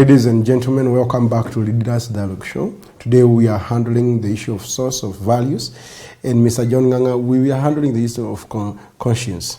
Ladies and gentlemen, welcome back to Leaders Dialogue Show. Today we are handling the issue of source of values. And Mr. John Nganga, we are handling the issue of conscience.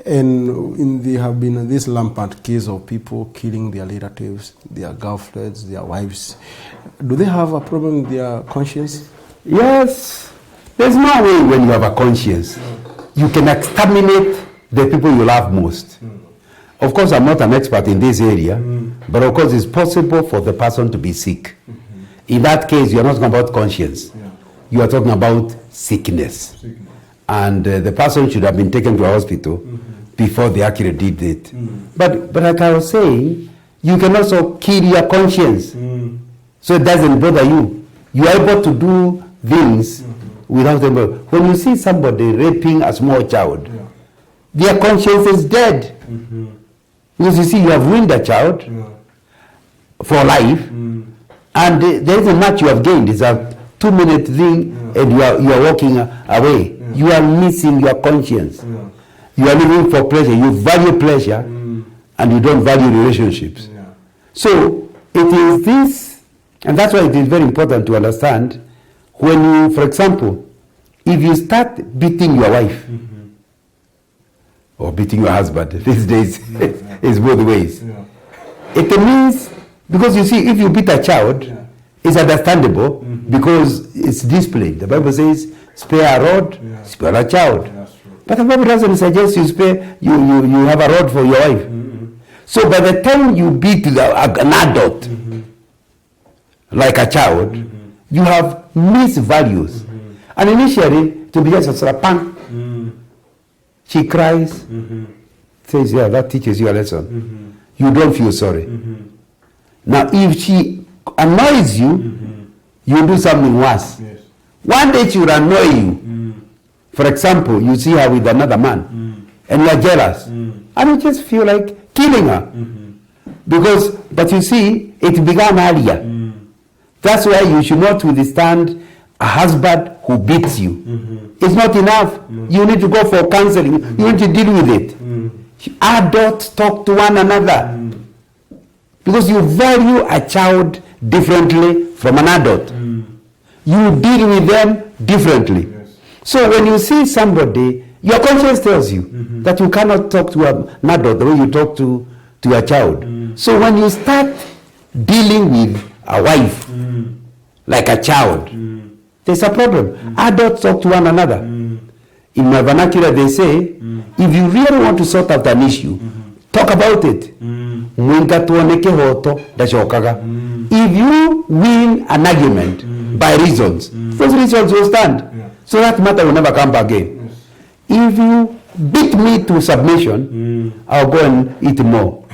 And there have been this rampant case of people killing their relatives, their girlfriends, their wives. Do they have a problem with their conscience? Yes. There's no way when you have a conscience, you can exterminate the people you love most. Of course, I'm not an expert in this area, but of course it's possible for the person to be sick. In that case, you're not talking about conscience. You are talking about sickness. And the person should have been taken to a hospital before they actually did it. But like I was saying, you can also kill your conscience. So it doesn't bother you. You are able to do things without them. When you see somebody raping a small child, their conscience is dead. Because you see, you have ruined a child for life, and there isn't much you have gained. It's a 2-minute thing, and you are walking away. You are missing your conscience. You are living for pleasure. You value pleasure, and you don't value relationships. So it is this, and that's why it is very important to understand when you, for example, if you start beating your wife, or beating your husband, these days it's both ways. It means, because you see, if you beat a child, it's understandable because it's discipline. The Bible says, spare a rod, spare a child. But the Bible doesn't suggest you spare, you have a rod for your wife. So by the time you beat an adult, like a child, you have missed values. And initially, to be just a slap, she cries, says, yeah, that teaches you a lesson. You don't feel sorry. Now, if she annoys you, you do something worse. One day she will annoy you. For example, you see her with another man, and you are jealous. And you just feel like killing her. But you see, it began earlier. That's why you should not withstand a husband who beats you. It's not enough. You need to go for counseling. You need to deal with it. Adults talk to one another. Because you value a child differently from an adult. You deal with them differently. So when you see somebody, your conscience tells you that you cannot talk to an adult the way you talk to a child. So when you start dealing with a wife like a child, there's a problem. Adults talk to one another. In my vernacular, they say, if you really want to sort out an issue, talk about it. If you win an argument by reasons, those reasons will stand. So that matter will never come back again. If you beat me to submission, I'll go and eat more.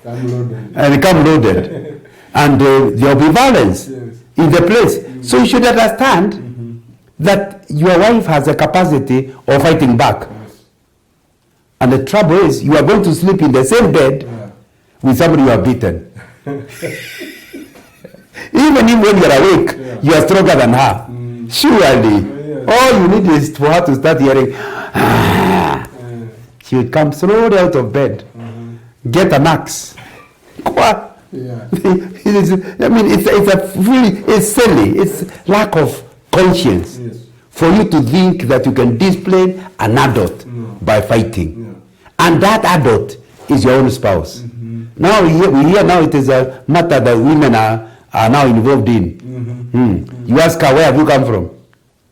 And come loaded. And there will be violence in the place. So you should understand that your wife has a capacity of fighting back. And the trouble is, you are going to sleep in the same bed with somebody you have beaten. Even if when you are awake, you are stronger than her. Surely, all you need is for her to start hearing, she would come slowly out of bed, get an axe. It's silly. It's lack of conscience for you to think that you can discipline an adult by fighting. And that adult is your own spouse. Now we hear now it is a matter that women are now involved in. You ask her, where have you come from?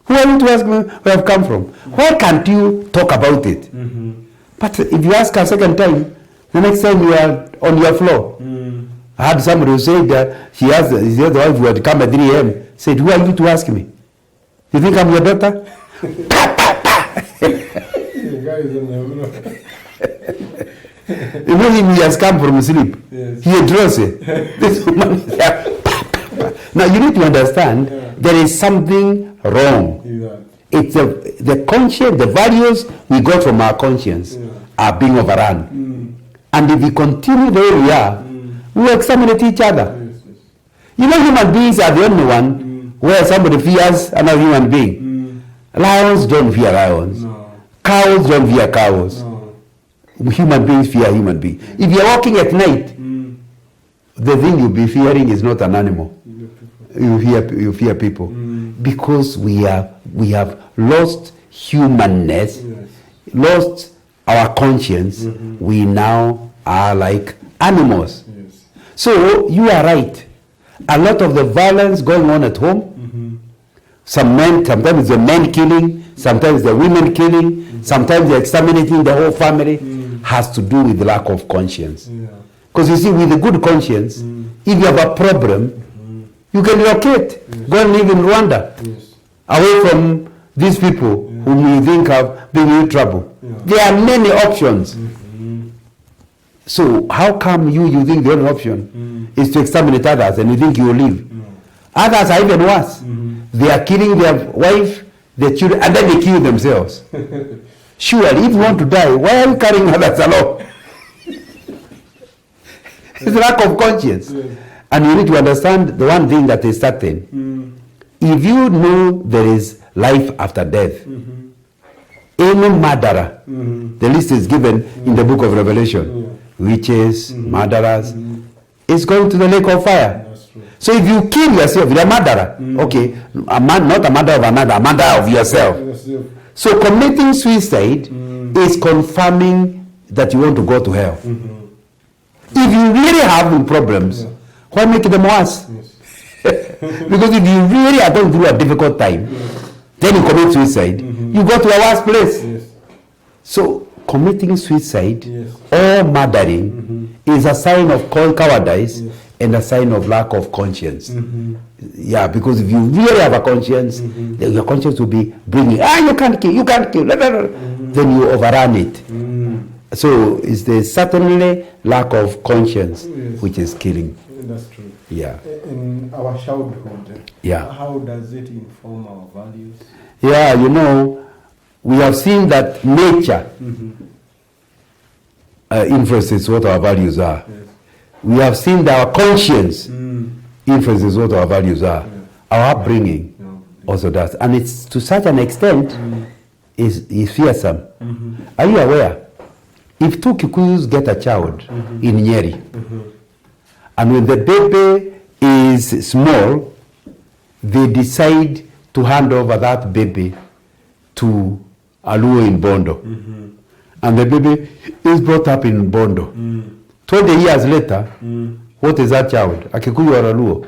Who are you to ask me where I've come from? Why can't you talk about it? But if you ask her a second time, the next time you are on your floor. I had somebody who said that he asked his other wife who had come at 3 a.m. said, who are you to ask me? You think I'm your daughter? You know him, he has come from sleep. He addressed it. Now you need to understand there is something wrong. It's the conscience, the values we got from our conscience are being overrun. And if we continue the way we are, we will exterminate each other. You know, human beings are the only one where somebody fears another human being. Lions don't fear lions. Cows don't fear cows. Human beings fear human beings. If you're walking at night the thing you'll be fearing is not an animal. You fear people. Because we have lost humanness, lost our conscience. We now are like animals. So you are right. A lot of the violence going on at home, sometimes the men killing, sometimes the women killing, sometimes they're exterminating the whole family, has to do with the lack of conscience. Because you see, with a good conscience, if you have a problem, you can relocate, go and live in Rwanda, away from these people whom you think have been in trouble. There are many options. So how come you think the only option is to exterminate others and you think you will live? Others are even worse. They are killing their wife, their children, and then they kill themselves. Surely, if you want to die, why are you carrying others along? It's a lack of conscience. And you need to understand the one thing that is certain. If you know there is life after death, any murderer, the list is given in the book of Revelation, witches, murderers, is going to the lake of fire. So if you kill yourself, you're a murderer. Okay, not a murder of another, a murder of yourself. So committing suicide is confirming that you want to go to hell. If you really have problems, why make them worse? Because if you really are going through a difficult time, then you commit suicide, you go to a worse place. So committing suicide or murdering is a sign of cowardice and a sign of lack of conscience. Yeah, because if you really have a conscience, then your conscience will be bringing, you can't kill, then you overrun it. So it's the certainly lack of conscience which is killing. That's true. Yeah. In our childhood, how does it inform our values? Yeah, we have seen that nature influences what our values are. We have seen that our conscience influences what our values are. Our upbringing also does. And it's to such an extent is fearsome. Are you aware? If two Kikuyus get a child in Nyeri, and when the baby is small, they decide to hand over that baby to a Luo in Bondo. And the baby is brought up in Bondo. 20 years later, what is that child? A Kikuyu or a Luo?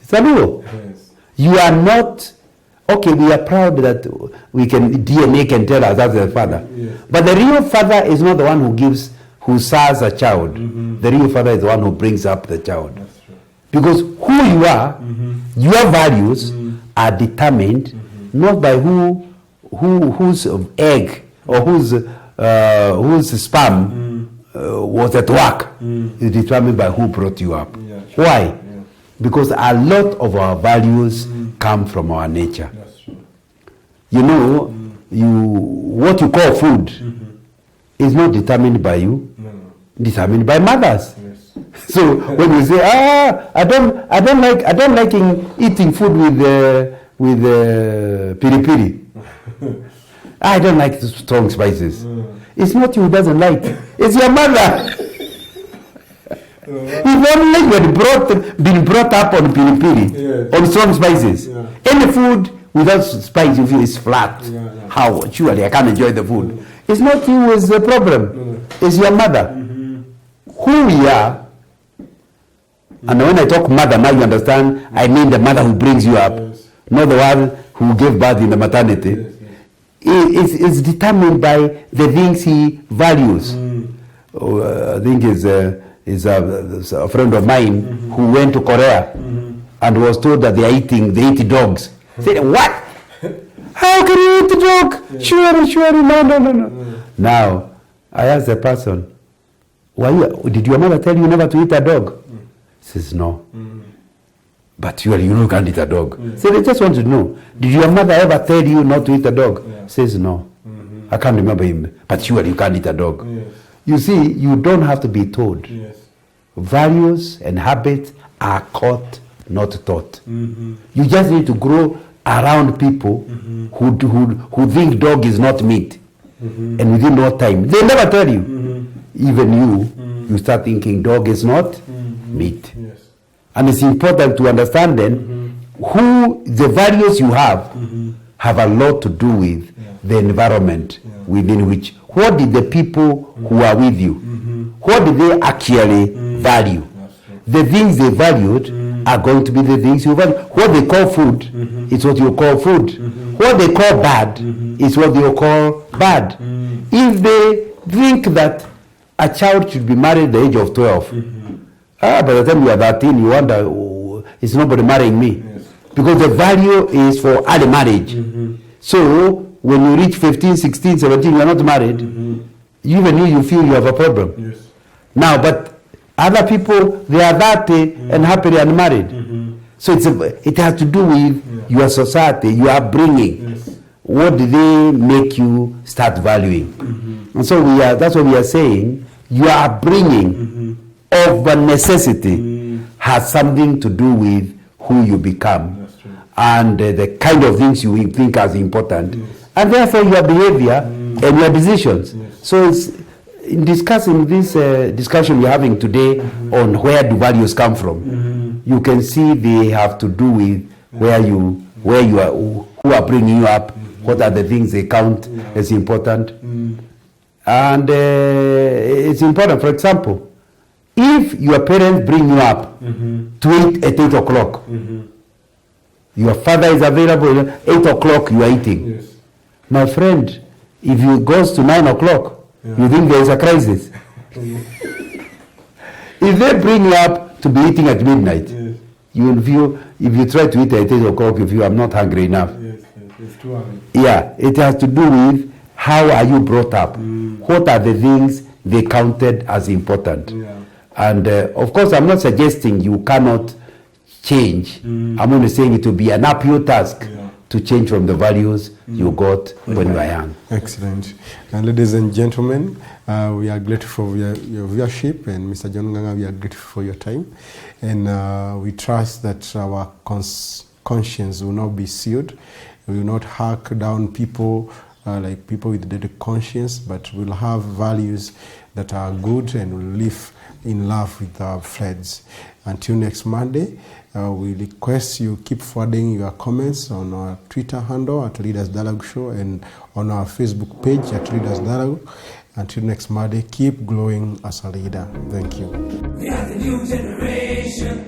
It's a Luo. You are not, okay, we are proud that DNA can tell us that's the father. But the real father is not the one who serves a child. The real father is the one who brings up the child. Because who you are, your values are determined not by whose egg or whose sperm was at work. It's determined by who brought you up. Why? Because a lot of our values come from our nature. What you call food is not determined by you, determined by mothers. So when you say, I don't like eating food with piripiri. I don't like strong spices. It's not you who doesn't like. It's your mother. If only you had been brought up on piripiri, on strong spices. Any food without spice you feel is flat. How? Surely I can't enjoy the food. It's not you who is the problem. It's your mother. Who we are. And when I talk mother, now you understand, I mean the mother who brings you up, not the one who gave birth in the maternity. It's determined by the things he values. I think is a friend of mine who went to Korea and was told that they eat dogs. Said, what? How can you eat a dog? Sure, no. Now, I asked the person, did your mother tell you never to eat a dog? He says, no. But surely you can't eat a dog. So they just want to know, did your mother ever tell you not to eat a dog? Says, no. I can't remember him. But surely you can't eat a dog. You see, you don't have to be told. Values and habits are caught, not taught. You just need to grow around people who think dog is not meat. And within no time, they never tell you. Even you you start thinking dog is not meat. Yes. And it's important to understand then who the values you have a lot to do with the environment within which. What did the people who are with you, what did they actually value? The things they valued are going to be the things you value. What they call food is what you call food. What they call bad is what you call bad. If they think that a child should be married at the age of 12, by the time you are 13, you wonder, oh, is nobody marrying me? Yes. Because the value is for early marriage. So when you reach 15, 16, 17, you are not married, even you feel you have a problem. Yes. Now, but other people, they are 30 and happily unmarried. So it has to do with your society, your upbringing. Yes. What do they make you start valuing? And so that's what we are saying. Your upbringing of necessity has something to do with who you become and the kind of things you think as important. And therefore your behavior and your decisions. So it's in discussing this discussion we're having today on where do values come from, you can see they have to do with where you are, who are bringing you up, what are the things they count as important. And it's important, for example, if your parents bring you up to eat at 8 o'clock, your father is available at 8 o'clock, you are eating. Yes. My friend, if it goes to 9 o'clock, you think there is a crisis. If they bring you up to be eating at midnight, you will feel, if you try to eat at 8 o'clock, you feel I'm not hungry enough. Yes. It's too early. Yeah, it has to do with how are you brought up? What are the things they counted as important? Yeah. And of course, I'm not suggesting you cannot change. I'm only saying it will be an uphill task to change from the values you got when you were young. Excellent. And ladies and gentlemen, we are grateful for your viewership, and Mr. John Ng'ang'a, we are grateful for your time. And we trust that our conscience will not be sealed. We will not hack down people like people with dead conscience, but we'll have values that are good and will live in love with our friends. Until next Monday, we request you keep forwarding your comments on our Twitter handle at Leaders Dialogue Show and on our Facebook page at Leaders Dialogue. Until next Monday, keep glowing as a leader. Thank you. We are the new generation.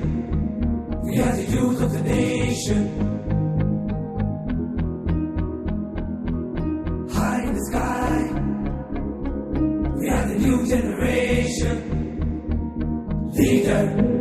We are the youth of the nation. High in the sky. We are the new generation. Leader.